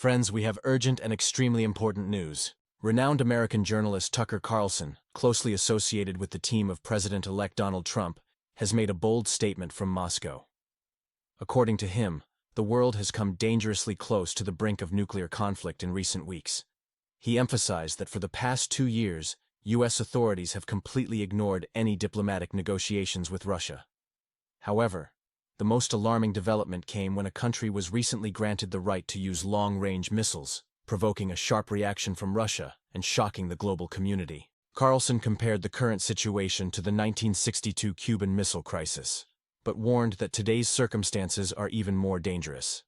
Friends, we have urgent and extremely important news. Renowned American journalist Tucker Carlson, closely associated with the team of President-elect Donald Trump, has made a bold statement from Moscow. According to him, the world has come dangerously close to the brink of nuclear conflict in recent weeks. He emphasized that for the past 2 years, U.S. authorities have completely ignored any diplomatic negotiations with Russia. However, the most alarming development came when a country was recently granted the right to use long-range missiles, provoking a sharp reaction from Russia and shocking the global community. Carlson compared the current situation to the 1962 Cuban Missile Crisis, but warned that today's circumstances are even more dangerous.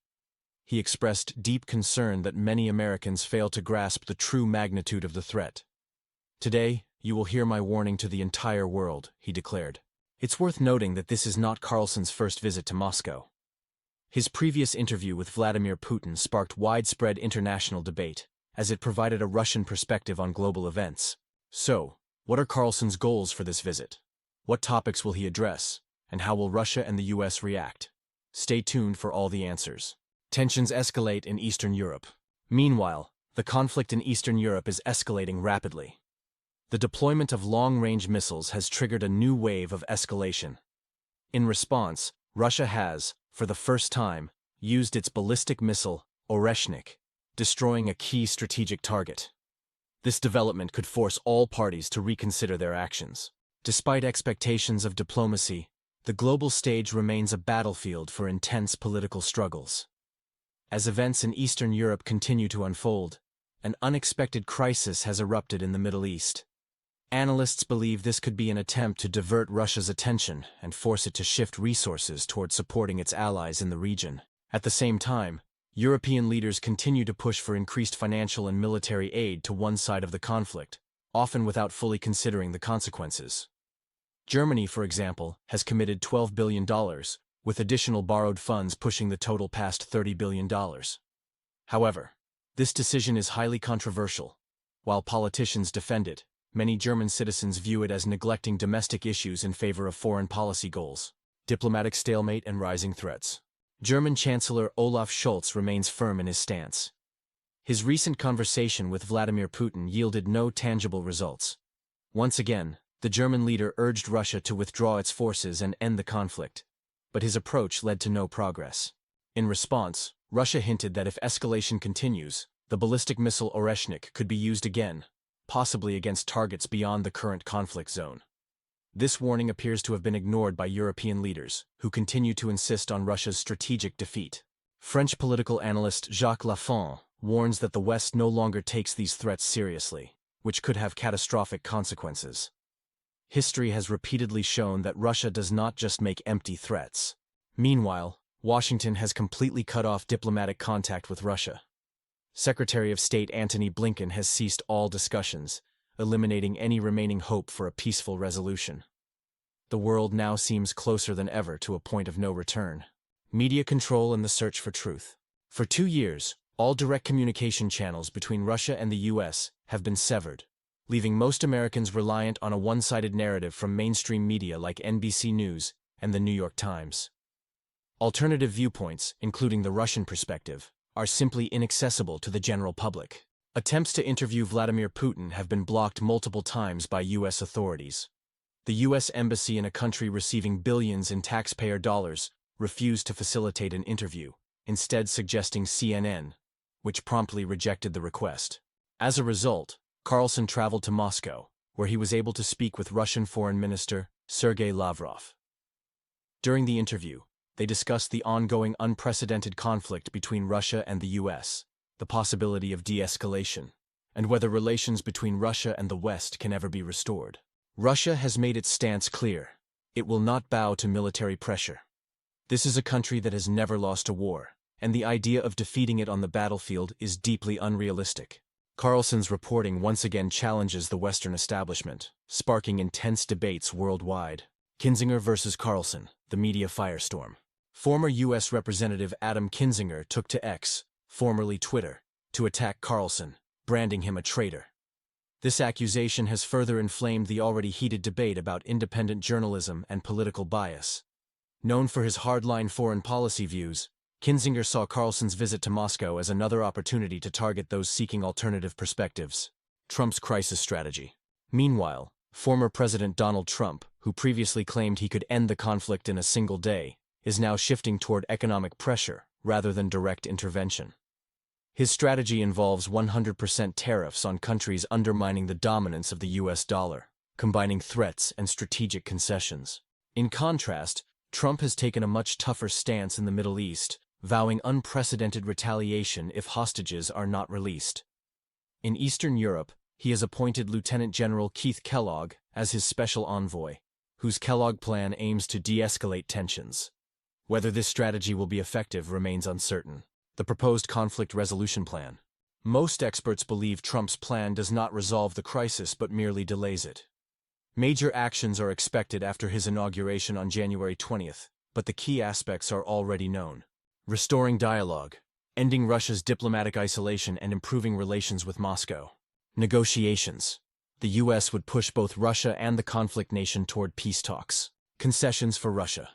He expressed deep concern that many Americans fail to grasp the true magnitude of the threat. "Today, you will hear my warning to the entire world," he declared. It's worth noting that this is not Carlson's first visit to Moscow. His previous interview with Vladimir Putin sparked widespread international debate, as it provided a Russian perspective on global events. So, what are Carlson's goals for this visit? What topics will he address, and how will Russia and the U.S. react? Stay tuned for all the answers. Tensions escalate in Eastern Europe. Meanwhile, the conflict in Eastern Europe is escalating rapidly. The deployment of long-range missiles has triggered a new wave of escalation. In response, Russia has, for the first time, used its ballistic missile, Oreshnik, destroying a key strategic target. This development could force all parties to reconsider their actions. Despite expectations of diplomacy, the global stage remains a battlefield for intense political struggles. As events in Eastern Europe continue to unfold, an unexpected crisis has erupted in the Middle East. Analysts believe this could be an attempt to divert Russia's attention and force it to shift resources toward supporting its allies in the region. At the same time, European leaders continue to push for increased financial and military aid to one side of the conflict, often without fully considering the consequences. Germany, for example, has committed $12 billion, with additional borrowed funds pushing the total past $30 billion. However, this decision is highly controversial. While politicians defend it, many German citizens view it as neglecting domestic issues in favor of foreign policy goals, diplomatic stalemate, and rising threats. German Chancellor Olaf Scholz remains firm in his stance. His recent conversation with Vladimir Putin yielded no tangible results. Once again, the German leader urged Russia to withdraw its forces and end the conflict, but his approach led to no progress. In response, Russia hinted that if escalation continues, the ballistic missile Oreshnik could be used again, possibly against targets beyond the current conflict zone. This warning appears to have been ignored by European leaders, who continue to insist on Russia's strategic defeat. French political analyst Jacques Lafont warns that the West no longer takes these threats seriously, which could have catastrophic consequences. History has repeatedly shown that Russia does not just make empty threats. Meanwhile, Washington has completely cut off diplomatic contact with Russia. Secretary of State Antony Blinken has ceased all discussions, eliminating any remaining hope for a peaceful resolution. The world now seems closer than ever to a point of no return. Media control and the search for truth. For 2 years, all direct communication channels between Russia and the U.S. have been severed, leaving most Americans reliant on a one-sided narrative from mainstream media like NBC News and the New York Times. Alternative viewpoints, including the Russian perspective, are simply inaccessible to the general public. Attempts to interview Vladimir Putin have been blocked multiple times by U.S. authorities. The U.S. Embassy in a country receiving billions in taxpayer dollars refused to facilitate an interview, instead suggesting CNN, which promptly rejected the request. As a result, Carlson traveled to Moscow, where he was able to speak with Russian Foreign Minister Sergei Lavrov. During the interview, they discussed the ongoing unprecedented conflict between Russia and the U.S., the possibility of de-escalation, and whether relations between Russia and the West can ever be restored. Russia has made its stance clear. It will not bow to military pressure. This is a country that has never lost a war, and the idea of defeating it on the battlefield is deeply unrealistic. Carlson's reporting once again challenges the Western establishment, sparking intense debates worldwide. Kinzinger versus Carlson, the media firestorm. Former U.S. Representative Adam Kinzinger took to X, formerly Twitter, to attack Carlson, branding him a traitor. This accusation has further inflamed the already heated debate about independent journalism and political bias. Known for his hardline foreign policy views, Kinzinger saw Carlson's visit to Moscow as another opportunity to target those seeking alternative perspectives. Trump's crisis strategy. Meanwhile, former President Donald Trump, who previously claimed he could end the conflict in a single day, is now shifting toward economic pressure rather than direct intervention. His strategy involves 100% tariffs on countries undermining the dominance of the US dollar, combining threats and strategic concessions. In contrast, Trump has taken a much tougher stance in the Middle East, vowing unprecedented retaliation if hostages are not released. In Eastern Europe, he has appointed Lieutenant General Keith Kellogg as his special envoy, whose Kellogg plan aims to de-escalate tensions. Whether this strategy will be effective remains uncertain. The proposed conflict resolution plan. Most experts believe Trump's plan does not resolve the crisis but merely delays it. Major actions are expected after his inauguration on January 20th, but the key aspects are already known. Restoring dialogue, ending Russia's diplomatic isolation and improving relations with Moscow. Negotiations. The U.S. would push both Russia and the conflict nation toward peace talks. Concessions for Russia.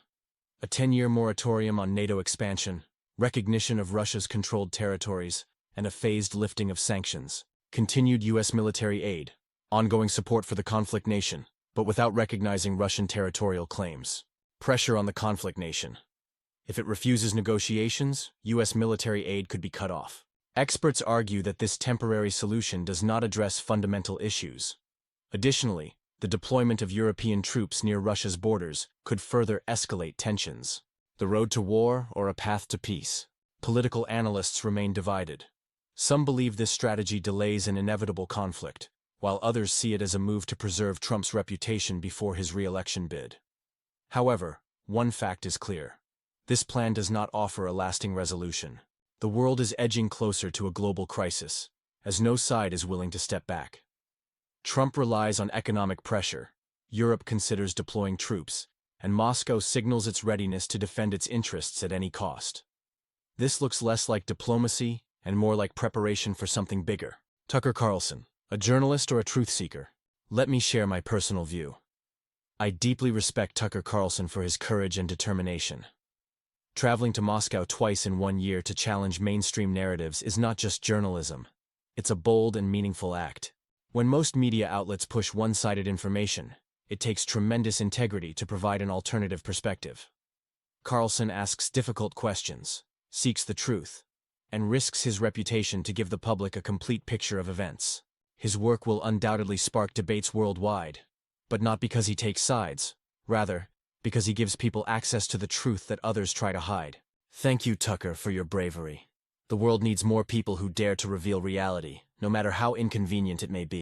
A 10-year moratorium on NATO expansion, recognition of Russia's controlled territories, and a phased lifting of sanctions. Continued U.S. military aid. Ongoing support for the conflict nation, but without recognizing Russian territorial claims. Pressure on the conflict nation. If it refuses negotiations, U.S. military aid could be cut off. Experts argue that this temporary solution does not address fundamental issues. Additionally, the deployment of European troops near Russia's borders could further escalate tensions. The road to war or a path to peace? Political analysts remain divided. Some believe this strategy delays an inevitable conflict, while others see it as a move to preserve Trump's reputation before his re-election bid. However, one fact is clear. This plan does not offer a lasting resolution. The world is edging closer to a global crisis, as no side is willing to step back. Trump relies on economic pressure, Europe considers deploying troops, and Moscow signals its readiness to defend its interests at any cost. This looks less like diplomacy and more like preparation for something bigger. Tucker Carlson, a journalist or a truth seeker? Let me share my personal view. I deeply respect Tucker Carlson for his courage and determination. Traveling to Moscow twice in 1 year to challenge mainstream narratives is not just journalism. It's a bold and meaningful act. When most media outlets push one-sided information, it takes tremendous integrity to provide an alternative perspective. Carlson asks difficult questions, seeks the truth, and risks his reputation to give the public a complete picture of events. His work will undoubtedly spark debates worldwide, but not because he takes sides, rather, because he gives people access to the truth that others try to hide. Thank you, Tucker, for your bravery. The world needs more people who dare to reveal reality, no matter how inconvenient it may be.